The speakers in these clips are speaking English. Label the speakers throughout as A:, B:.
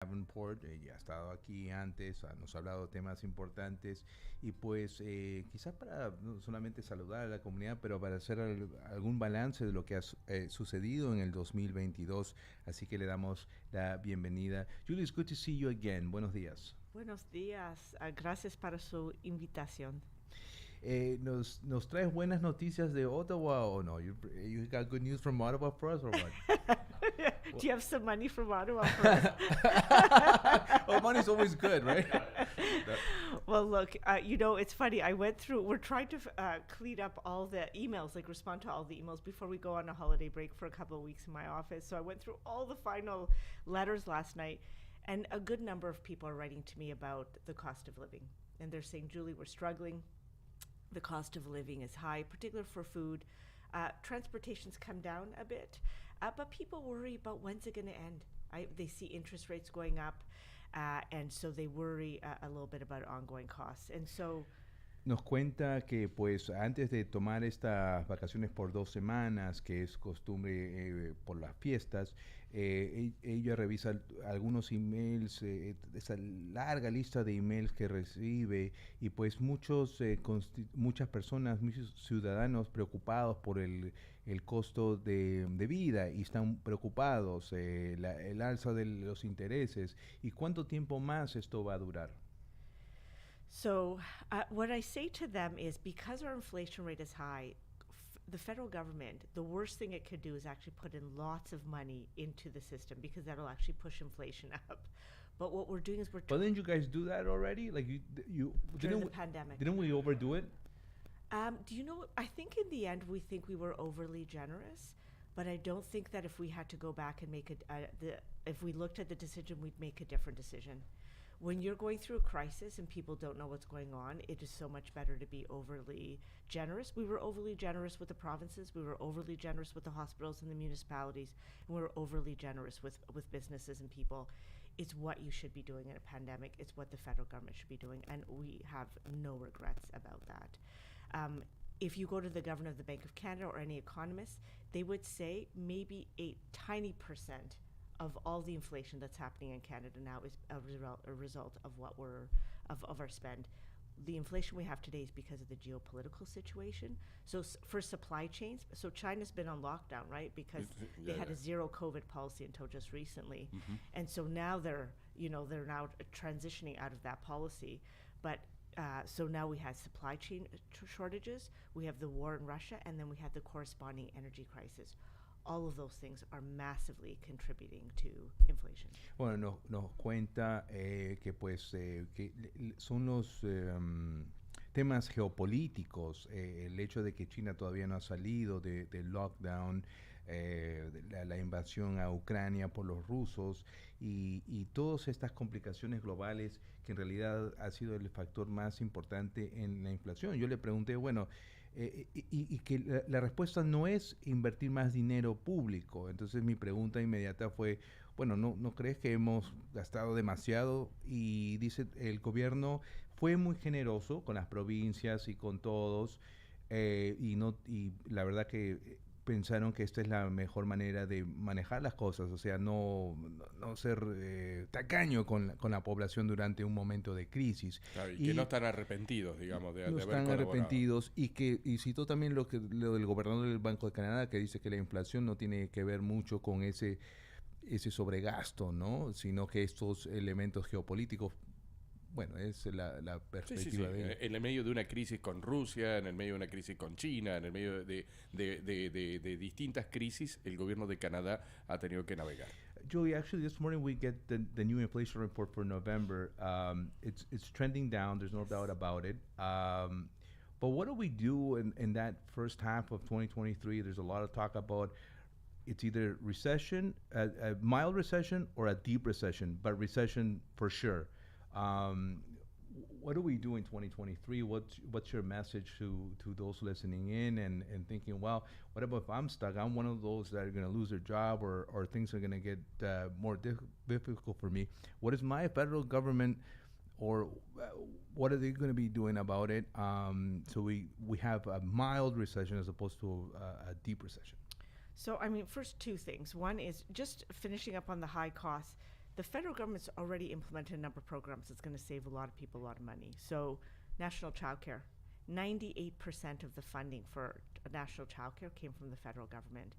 A: Davenport, ya ha estado aquí antes, nos ha hablado de temas importantes y pues quizás para no solamente saludar a la comunidad, pero para hacer algún balance de lo que ha sucedido en el 2022. Así que le damos la bienvenida. Julie, it's good to see you again. Buenos días.
B: Buenos días, gracias para su invitación.
A: ¿Nos traes buenas noticias de Ottawa o no? You got good news from Ottawa for us or what?
B: Do you have some money from Ottawa for us?
A: Well, money's always good, right?
B: Well, look, it's funny. I went through, we're trying to clean up all the emails, like respond to all the emails before we go on a holiday break for a couple of weeks in my office. So I went through all the final letters last night, and a good number of people are writing to me about the cost of living. And they're saying, Julie, we're struggling. The cost of living is high, particularly for food. Transportation's come down a bit, but people worry about when's it going to end. They see interest rates going up, and so they worry a little bit about ongoing costs. And so
A: Nos cuenta que pues antes de tomar estas vacaciones por 2 semanas, que es costumbre por las fiestas, ella revisa algunos emails, esa larga lista de emails que recibe y pues muchas personas, muchos ciudadanos preocupados por el costo de vida y están preocupados, el alza de los intereses y cuánto tiempo más esto va a durar.
B: So, what I say to them is because our inflation rate is high, the federal government, the worst thing it could do is actually put in lots of money into the system because that'll actually push inflation up. But what we're doing is we're
A: But didn't you guys do that already? Like you
B: during
A: didn't
B: the
A: we,
B: pandemic.
A: didn't we overdo it?
B: Do you know what? I think in the end we think we were overly generous, but I don't think that if we had to go back and make if we looked at the decision, we'd make a different decision. When you're going through a crisis and people don't know what's going on, it is so much better to be overly generous. We were overly generous with the provinces, we were overly generous with the hospitals and the municipalities, and we were overly generous with businesses and people. It's what you should be doing in a pandemic. It's what the federal government should be doing, and we have no regrets about that. If you go to the governor of the Bank of Canada or any economist, they would say maybe a tiny percent of all the inflation that's happening in Canada now is a result of what of our spend. The inflation we have today is because of the geopolitical situation. So for supply chains, so China's been on lockdown, right? Because they had a zero COVID policy until just recently, and so now they're now transitioning out of that policy, but. So now we have supply chain shortages, we have the war in Russia, and then we have the corresponding energy crisis. All of those things are massively contributing to inflation.
A: Bueno, nos cuenta que pues que son los temas geopolíticos, el hecho de que China todavía no ha salido del lockdown, de la invasión a Ucrania por los rusos y todas estas complicaciones globales que en realidad ha sido el factor más importante en la inflación. Yo le pregunté, bueno, y que la respuesta no es invertir más dinero público. Entonces mi pregunta inmediata fue, bueno, ¿no crees que hemos gastado demasiado? Y dice, el gobierno fue muy generoso con las provincias y con todos, y la verdad que pensaron que esta es la mejor manera de manejar las cosas, o sea, no ser tacaño con la población durante un momento de crisis.
C: Claro, y que no están arrepentidos, digamos, de
A: No
C: haber
A: están
C: colaborado.
A: arrepentidos y citó también lo del gobernador del Banco de Canadá, que dice que la inflación no tiene que ver mucho con ese sobregasto, ¿no? Sino que estos elementos geopolíticos, bueno, es la perspectiva de él.
C: En el medio de una crisis con Rusia, en el medio de una crisis con China, en el medio de distintas crisis, el gobierno de Canadá ha tenido que navegar.
A: Julie, actually, this morning we get the new inflation report for November. It's trending down. There's no doubt about it. But what do we do in that first half of 2023? There's a lot of talk about it's either recession, a mild recession, or a deep recession, but recession for sure. What do we do in 2023? What's your message to those listening in and thinking, well, what about if I'm stuck? I'm one of those that are going to lose their job or things are going to get more difficult for me. What is my federal government or what are they going to be doing about it? So we have a mild recession as opposed to a deep recession.
B: So, I mean, first two things. One is just finishing up on the high costs. The federal government's already implemented a number of programs that's going to save a lot of people a lot of money. So, national childcare, 98% of the funding for national childcare came from the federal government.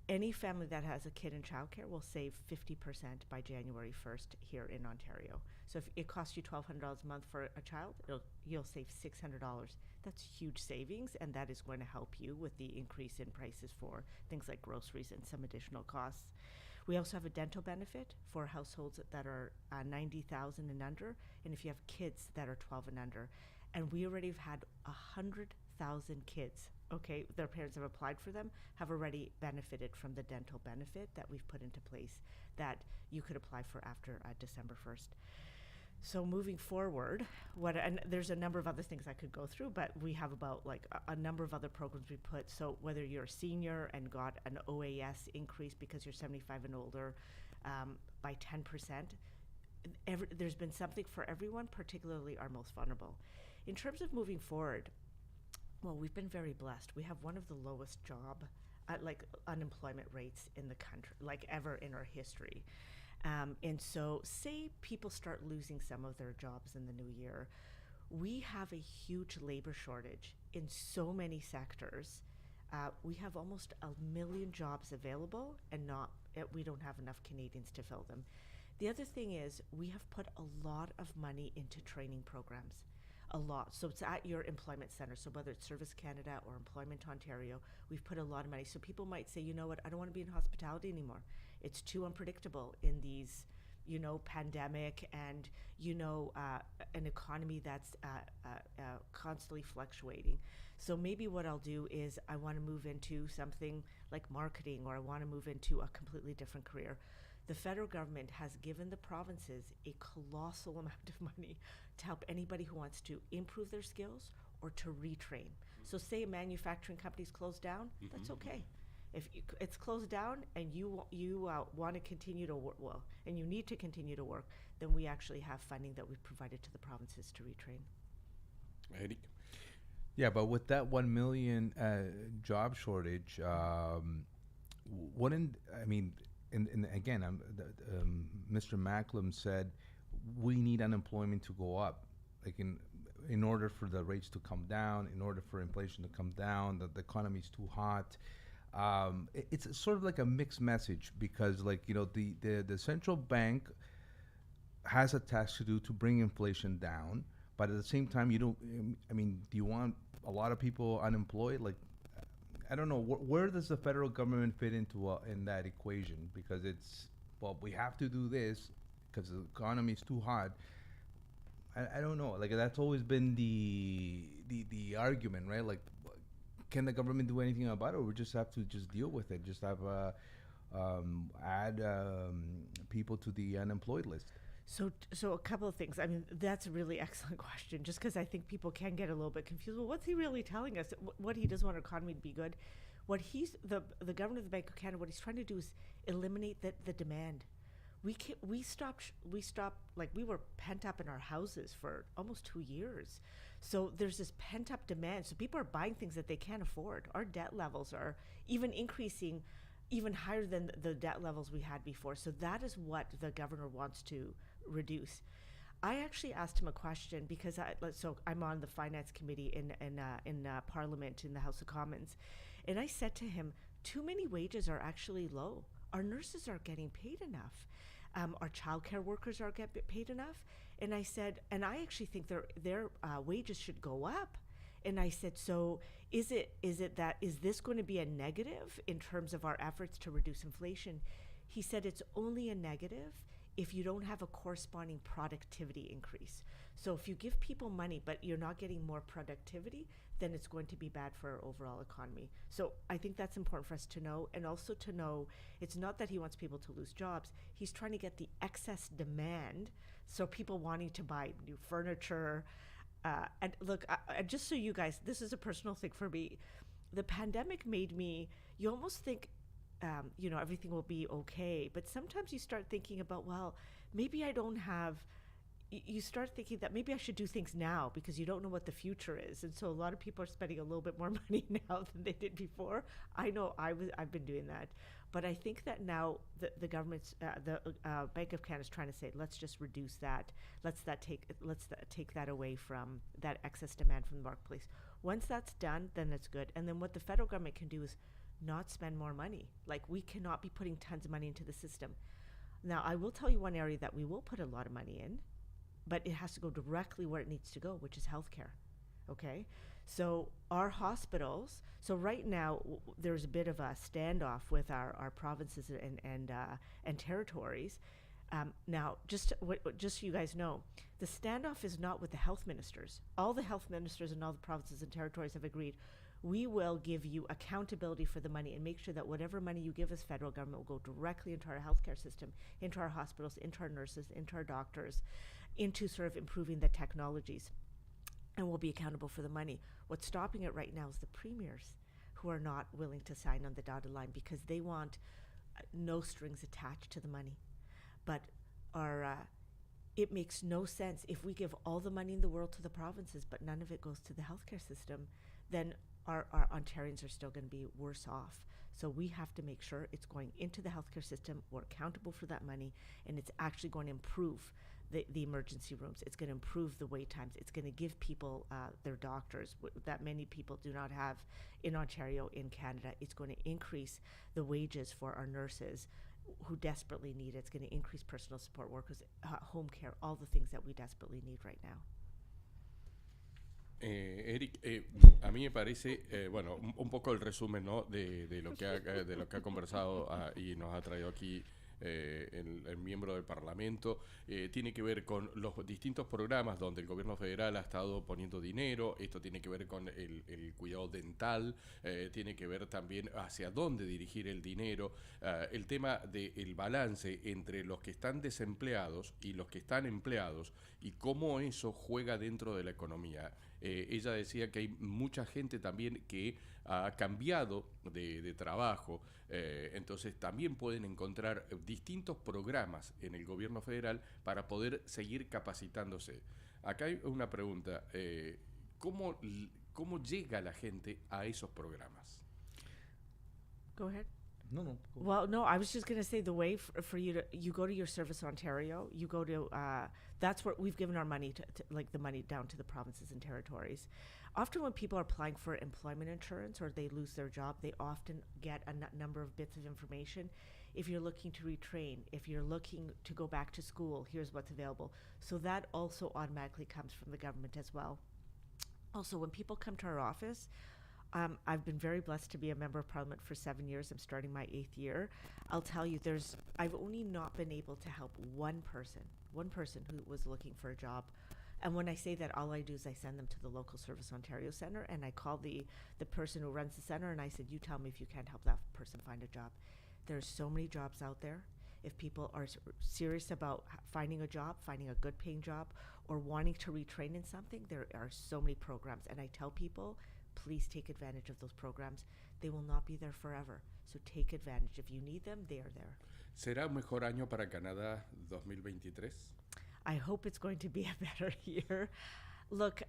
B: Any family that has a kid in childcare will save 50% by January 1st here in Ontario. So if it costs you $1,200 a month for a child, you'll save $600. That's huge savings, and that is going to help you with the increase in prices for things like groceries and some additional costs. We also have a dental benefit for households that are 90,000 and under, and if you have kids that are 12 and under. And we already have had 100,000 kids, okay, their parents have applied for them, have already benefited from the dental benefit that we've put into place that you could apply for after December 1st. So moving forward, and there's a number of other things I could go through, but we have about like a number of other programs we put. So whether you're a senior and got an OAS increase because you're 75 and older by 10%, there's been something for everyone, particularly our most vulnerable. In terms of moving forward, well, we've been very blessed. We have one of the lowest unemployment rates in the country, like ever in our history. And so say people start losing some of their jobs in the new year, we have a huge labor shortage in so many sectors. We have almost 1 million jobs available, and we don't have enough Canadians to fill them. The other thing is we have put a lot of money into training programs. A lot. So it's at your employment center. So whether it's Service Canada or Employment Ontario, we've put a lot of money. So people might say, you know what, I don't want to be in hospitality anymore. It's too unpredictable in these, pandemic and, an economy that's constantly fluctuating. So maybe what I'll do is I want to move into something like marketing, or I want to move into a completely different career. The federal government has given the provinces a colossal amount of money to help anybody who wants to improve their skills or to retrain. So say a manufacturing company's closed down, that's okay. If it's closed down and you want to continue to work, and you need to continue to work, then we actually have funding that we've provided to the provinces to retrain.
C: Eric?
A: Yeah, but with that 1 million job shortage, and again, Mr. Macklem said we need unemployment to go up, like in order for the rates to come down, in order for inflation to come down, that the economy is too hot. It's sort of like a mixed message because, the central bank has a task to do to bring inflation down, but at the same time, do you want a lot of people unemployed? Like, I don't know, where does the federal government fit into in that equation? Because we have to do this because the economy is too hot. I don't know. Like, that's always been the argument, right? Like, can the government do anything about it, or we just have to deal with it? Just have add people to the unemployed list.
B: So a couple of things. I mean, that's a really excellent question, just because I think people can get a little bit confused. Well, what's he really telling us? What he doesn't want our economy to be good. What the governor of the Bank of Canada, what he's trying to do is eliminate the demand. We stopped, like, we were pent up in our houses for almost 2 years. So there's this pent up demand. So people are buying things that they can't afford. Our debt levels are even increasing even higher than the debt levels we had before. So that is what the governor wants to reduce. I actually asked him a question because I'm on the finance committee in Parliament in the House of Commons, and I said to him, too many wages are actually low. Our nurses aren't getting paid enough. Our childcare workers aren't getting paid enough. And I said, and I actually think their wages should go up. And I said, so is this going to be a negative in terms of our efforts to reduce inflation? He said it's only a negative if you don't have a corresponding productivity increase. So if you give people money but you're not getting more productivity, then it's going to be bad for our overall economy. So I think that's important for us to know, and also to know it's not that he wants people to lose jobs. He's trying to get the excess demand, so people wanting to buy new furniture. And look, just so you guys, this is a personal thing for me. The pandemic made me, you almost think, everything will be okay. But sometimes you start thinking about, well, maybe I don't have, you start thinking that maybe I should do things now because you don't know what the future is. And so a lot of people are spending a little bit more money now than they did before. I know I've been doing that. But I think that now the government's, the Bank of Canada is trying to say, let's just reduce that. Let's take that away from that excess demand from the marketplace. Once that's done, then that's good. And then what the federal government can do is not spend more money. Like, we cannot be putting tons of money into the system. Now, I will tell you one area that we will put a lot of money in, but it has to go directly where it needs to go, which is healthcare. Okay? So our hospitals, so right now there's a bit of a standoff with our provinces and territories. Now, just so you guys know, the standoff is not with the health ministers. All the health ministers and all the provinces and territories have agreed, we will give you accountability for the money and make sure that whatever money you give us, federal government, will go directly into our healthcare system, into our hospitals, into our nurses, into our doctors, into sort of improving the technologies. And we'll be accountable for the money. What's stopping it right now is the premiers, who are not willing to sign on the dotted line because they want no strings attached to the money. But it makes no sense if we give all the money in the world to the provinces, but none of it goes to the healthcare system, then our Ontarians are still going to be worse off. So we have to make sure it's going into the healthcare system, we're accountable for that money, and it's actually going to improve the emergency rooms. It's going to improve the wait times. It's going to give people their doctors that many people do not have in Ontario, in Canada. It's going to increase the wages for our nurses who desperately need it. It's going to increase personal support workers, home care, all the things that we desperately need right now.
C: Eric, a mí me parece, bueno, un poco el resumen, ¿no? de lo que ha conversado y nos ha traído aquí el miembro del Parlamento, tiene que ver con los distintos programas donde el gobierno federal ha estado poniendo dinero. Esto tiene que ver con el cuidado dental, tiene que ver también hacia dónde dirigir el dinero, el tema del balance entre los que están desempleados y los que están empleados y cómo eso juega dentro de la economía. Ella decía que hay mucha gente también que ha cambiado de trabajo, entonces también pueden encontrar distintos programas en el gobierno federal para poder seguir capacitándose. Acá hay una pregunta, ¿cómo llega la gente a esos programas?
B: Go ahead.
A: No.
B: Well, no, I was just going to say the way for you go to your Service Ontario, you go to, that's where we've given our money to like the money down to the provinces and territories. Often when people are applying for employment insurance or they lose their job, they often get a number of bits of information. If you're looking to retrain, if you're looking to go back to school, here's what's available. So that also automatically comes from the government as well. Also, when people come to our office, I've been very blessed to be a member of Parliament for 7 years. I'm starting my 8th year. I'll tell you, I've only not been able to help one person who was looking for a job. And when I say that, all I do is I send them to the local Service Ontario Centre, and I call the person who runs the centre, and I said, you tell me if you can't help that person find a job. There's so many jobs out there. If people are serious about finding a job, finding a good paying job, or wanting to retrain in something, there are so many programs. And I tell people, please take advantage of those programs. They will not be there forever. So take advantage. If you need them, they are there.
C: ¿Será un mejor año para Canadá 2023?
B: I hope it's going to be a better year. Look,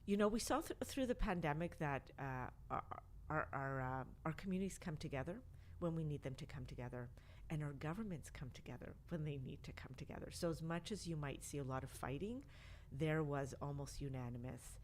B: we saw through the pandemic that our communities come together when we need them to come together, and our governments come together when they need to come together. So as much as you might see a lot of fighting, there was almost unanimous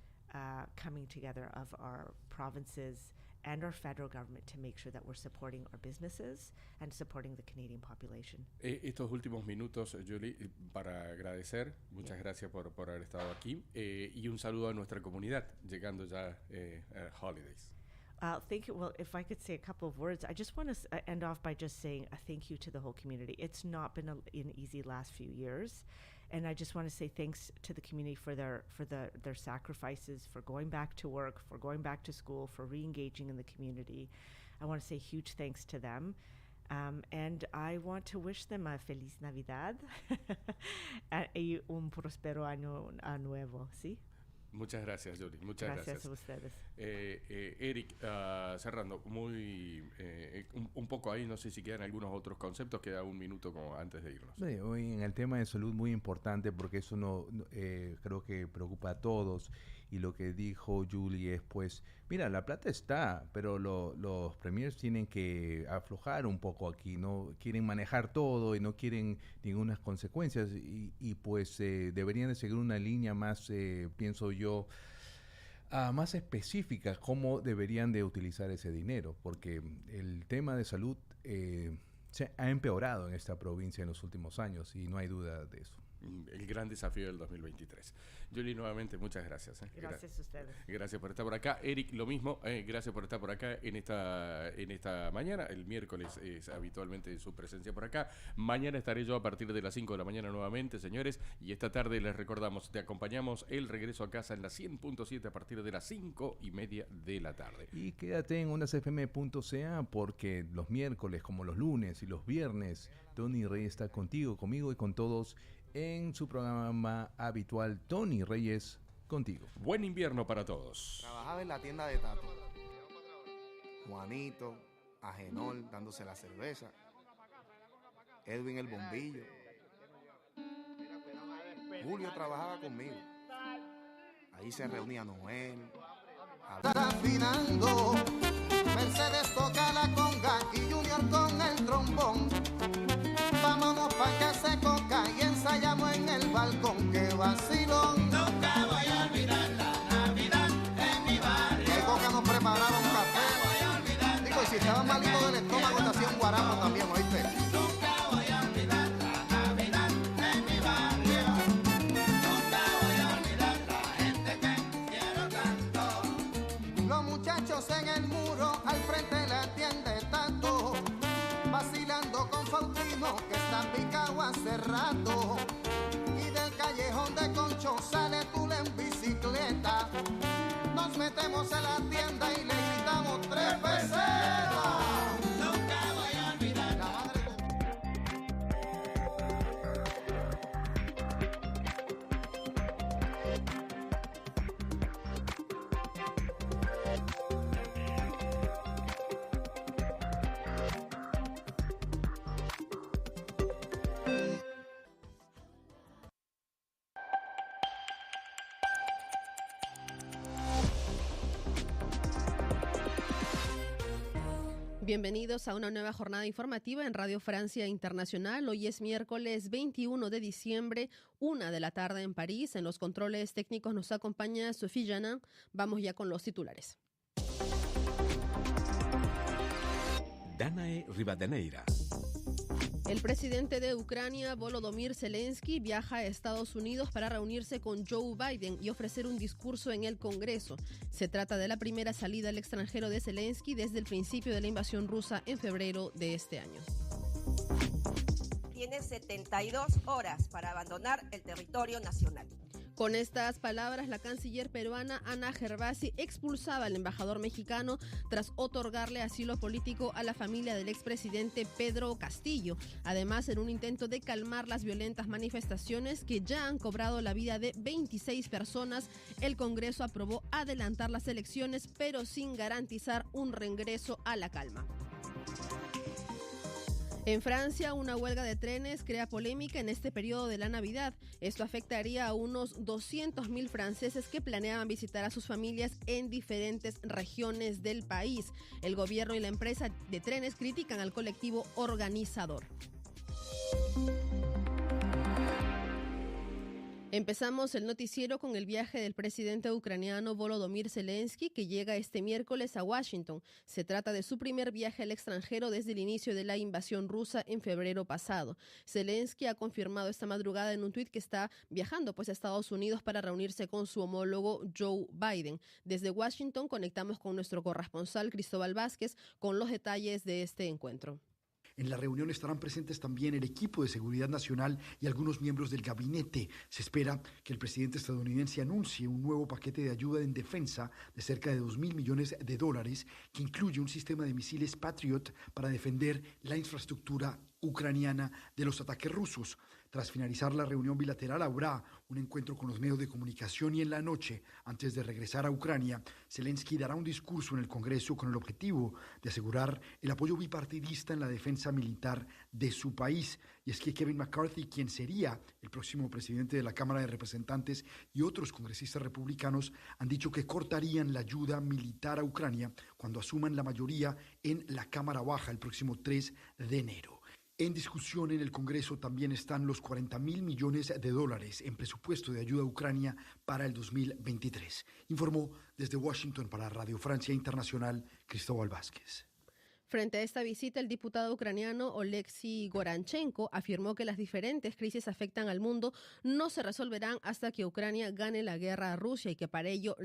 B: coming together of our provinces and our federal government to make sure that we're supporting our businesses and supporting the Canadian population.
C: Estos últimos minutos, Julie, para agradecer, muchas gracias por haber estado aquí, y un saludo a nuestra comunidad, llegando ya a holidays.
B: Thank you. Well, if I could say a couple of words, I just want to end off by just saying a thank you to the whole community. It's not been an easy last few years. And I just want to say thanks to the community for their sacrifices, for going back to work, for going back to school, for re-engaging in the community. I want to say huge thanks to them. And I want to wish them a Feliz Navidad y un próspero año nuevo, ¿sí?
C: Muchas gracias, Julie. Muchas gracias.
B: Gracias a ustedes.
C: Eric, cerrando, un poco ahí, no sé si quedan algunos otros conceptos, queda un minuto como antes de irnos.
A: Sí, hoy en el tema de salud muy importante porque eso creo que preocupa a todos y lo que dijo Julie es, pues, mira, la plata está, pero los premiers tienen que aflojar un poco aquí, no quieren manejar todo y no quieren ninguna consecuencias y pues deberían de seguir una línea más, pienso yo, más específica, cómo deberían de utilizar ese dinero, porque el tema de salud se ha empeorado en esta provincia en los últimos años y no hay duda de eso.
C: El gran desafío del 2023. Julie, nuevamente, muchas gracias.
B: Gracias a ustedes.
C: Gracias por estar por acá. Eric, lo mismo. Gracias por estar por acá en esta mañana. El miércoles es habitualmente su presencia por acá. Mañana estaré yo a partir de las 5 de la mañana nuevamente, señores. Y esta tarde les recordamos, te acompañamos el regreso a casa en la 100.7 a partir de las 5:30 de la tarde.
A: Y quédate en ondasfm.ca porque los miércoles, como los lunes y los viernes, Tony Reyes está contigo, conmigo y con todos en su programa habitual Tony Reyes Contigo.
C: Buen invierno para todos.
D: Trabajaba en la tienda de Tato. Juanito, Agenor dándose la cerveza. Edwin el bombillo. Julio trabajaba conmigo. Ahí se reunía Noel.
E: Afinando, Mercedes toca la conga y Junior con el trombón. Vámonos pa' que se coca y ensayamos en el balcón. ¡Qué vacilón!
F: Nunca voy a olvidar la Navidad en mi barrio.
E: El coca nos preparaba un
F: Nunca
E: café.
F: voy a olvidar.
E: Digo, y si estaba malito del estómago, te hacía un guarapo también, ¿oíste?
F: Nunca voy a olvidar la Navidad en mi barrio. Nunca voy a olvidar la gente que quiero tanto.
E: Los muchachos en el muro, al frente de la tienda de Tato, vacilando con Faustino, que está picado hace rato. Y del callejón de Concho sale Tula en bicicleta. Nos metemos en la tienda y le gritamos 3 pesetas.
F: Nunca voy a olvidar.
E: La madre con-
G: Bienvenidos a una nueva jornada informativa en Radio Francia Internacional. Hoy es miércoles 21 de diciembre, 1 de la tarde en París. En los controles técnicos nos acompaña Sophie Janin. Vamos ya con los titulares.
H: Danae Rivadeneira.
G: El presidente de Ucrania, Volodymyr Zelensky, viaja a Estados Unidos para reunirse con Joe Biden y ofrecer un discurso en el Congreso. Se trata de la primera salida al extranjero de Zelensky desde el principio de la invasión rusa en febrero de este año.
I: Tiene 72 horas para abandonar el territorio nacional.
G: Con estas palabras, la canciller peruana Ana Gervasi expulsaba al embajador mexicano tras otorgarle asilo político a la familia del expresidente Pedro Castillo. Además, en un intento de calmar las violentas manifestaciones que ya han cobrado la vida de 26 personas, el Congreso aprobó adelantar las elecciones, pero sin garantizar un regreso a la calma. En Francia, una huelga de trenes crea polémica en este periodo de la Navidad. Esto afectaría a unos 200.000 franceses que planeaban visitar a sus familias en diferentes regiones del país. El gobierno y la empresa de trenes critican al colectivo organizador. Empezamos el noticiero con el viaje del presidente ucraniano Volodymyr Zelensky, que llega este miércoles a Washington. Se trata de su primer viaje al extranjero desde el inicio de la invasión rusa en febrero pasado. Zelensky ha confirmado esta madrugada en un tuit que está viajando a Estados Unidos para reunirse con su homólogo Joe Biden. Desde Washington conectamos con nuestro corresponsal Cristóbal Vázquez con los detalles de este encuentro.
J: En la reunión estarán presentes también el equipo de seguridad nacional y algunos miembros del gabinete. Se espera que el presidente estadounidense anuncie un nuevo paquete de ayuda en defensa de cerca de $2.000 millones que incluye un sistema de misiles Patriot para defender la infraestructura ucraniana de los ataques rusos. Tras finalizar la reunión bilateral, habrá un encuentro con los medios de comunicación y en la noche, antes de regresar a Ucrania, Zelensky dará un discurso en el Congreso con el objetivo de asegurar el apoyo bipartidista en la defensa militar de su país. Y es que Kevin McCarthy, quien sería el próximo presidente de la Cámara de Representantes, y otros congresistas republicanos han dicho que cortarían la ayuda militar a Ucrania cuando asuman la mayoría en la Cámara Baja el próximo 3 de enero. En discusión en el Congreso también están los $40.000 millones en presupuesto de ayuda a Ucrania para el 2023. Informó desde Washington para Radio Francia Internacional, Cristóbal Vázquez.
G: Frente a esta visita, el diputado ucraniano Oleksiy Goranchenko afirmó que las diferentes crisis afectan al mundo no se resolverán hasta que Ucrania gane la guerra a Rusia y que para ello